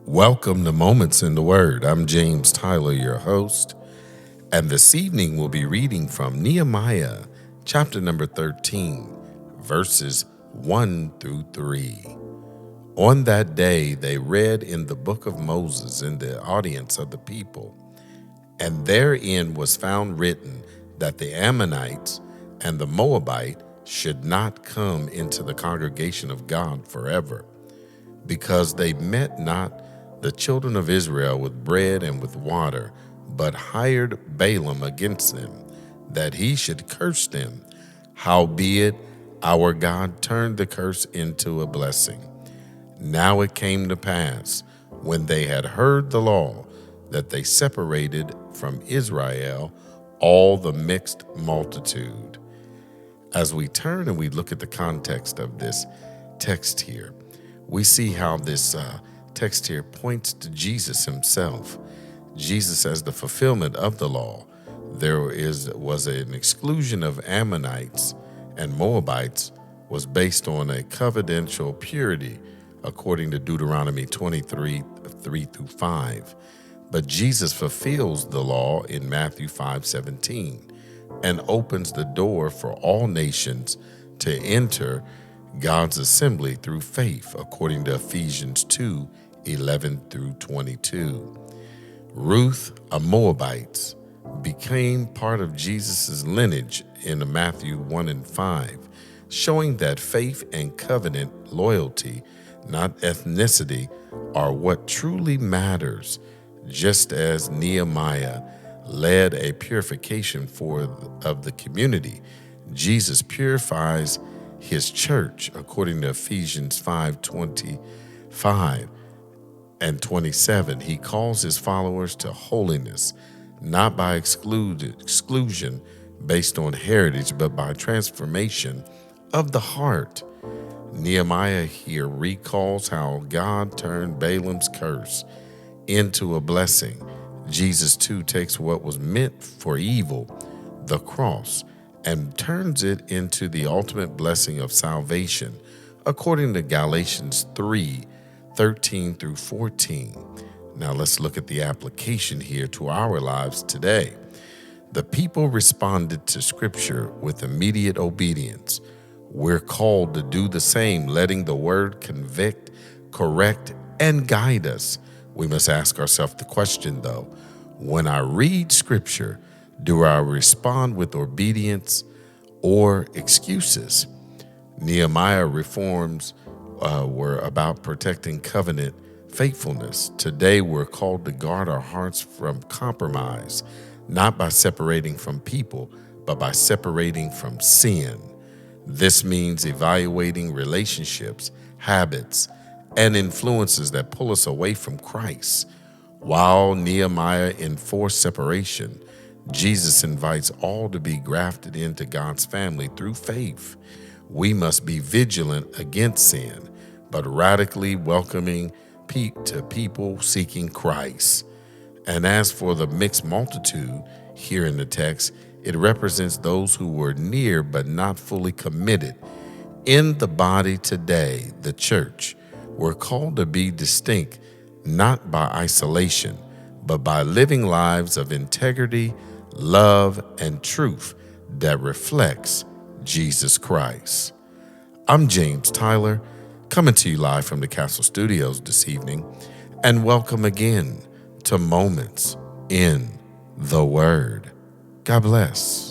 Welcome to Moments in the Word. I'm James Tyler, your host, and this evening we'll be reading from Nehemiah, chapter number 13, verses 1 through 3. On that day, they read in the book of Moses in the audience of the people, and therein was found written that the Ammonites and the Moabite should not come into the congregation of God forever, because they met not the children of Israel with bread and with water, but hired Balaam against them, that he should curse them. Howbeit our God turned the curse into a blessing. Now it came to pass, when they had heard the law, that they separated from Israel all the mixed multitude. As we turn and we look at the context of this text here, we see how this text here points to Jesus himself. Jesus as the fulfillment of the law. There was an exclusion of Ammonites and Moabites was based on a covenantal purity, according to Deuteronomy 23, 3 through 5. But Jesus fulfills the law in Matthew 5:17 and opens the door for all nations to enter God's assembly through faith, according to Ephesians 2:11 through 22. Ruth, a Moabite, became part of Jesus' lineage in Matthew 1 and 5, showing that faith and covenant loyalty, not ethnicity, are what truly matters, just as Nehemiah led a purification of the community. Jesus purifies his church, according to Ephesians 5:25 and 27. He calls his followers to holiness, not by exclusion based on heritage, but by transformation of the heart. Nehemiah here recalls how God turned Balaam's curse into a blessing. Jesus too takes what was meant for evil, the cross, and turns it into the ultimate blessing of salvation, according to Galatians 3:13 through 14. Now let's look at the application here to our lives today. The people responded to Scripture with immediate obedience. We're called to do the same, letting the Word convict, correct, and guide us. We must ask ourselves the question, though, when I read Scripture, do I respond with obedience or excuses? Nehemiah reforms were about protecting covenant faithfulness. Today, we're called to guard our hearts from compromise, not by separating from people, but by separating from sin. This means evaluating relationships, habits, and influences that pull us away from Christ. While Nehemiah enforced separation, Jesus invites all to be grafted into God's family through faith. We must be vigilant against sin, but radically welcoming to people seeking Christ. And as for the mixed multitude here in the text, it represents those who were near but not fully committed. In the body today, the church, we're called to be distinct, not by isolation, but by living lives of integrity, love, and truth that reflects Jesus Christ. I'm James Tyler, coming to you live from the Castle Studios this evening, and welcome again to Moments in the Word. God bless.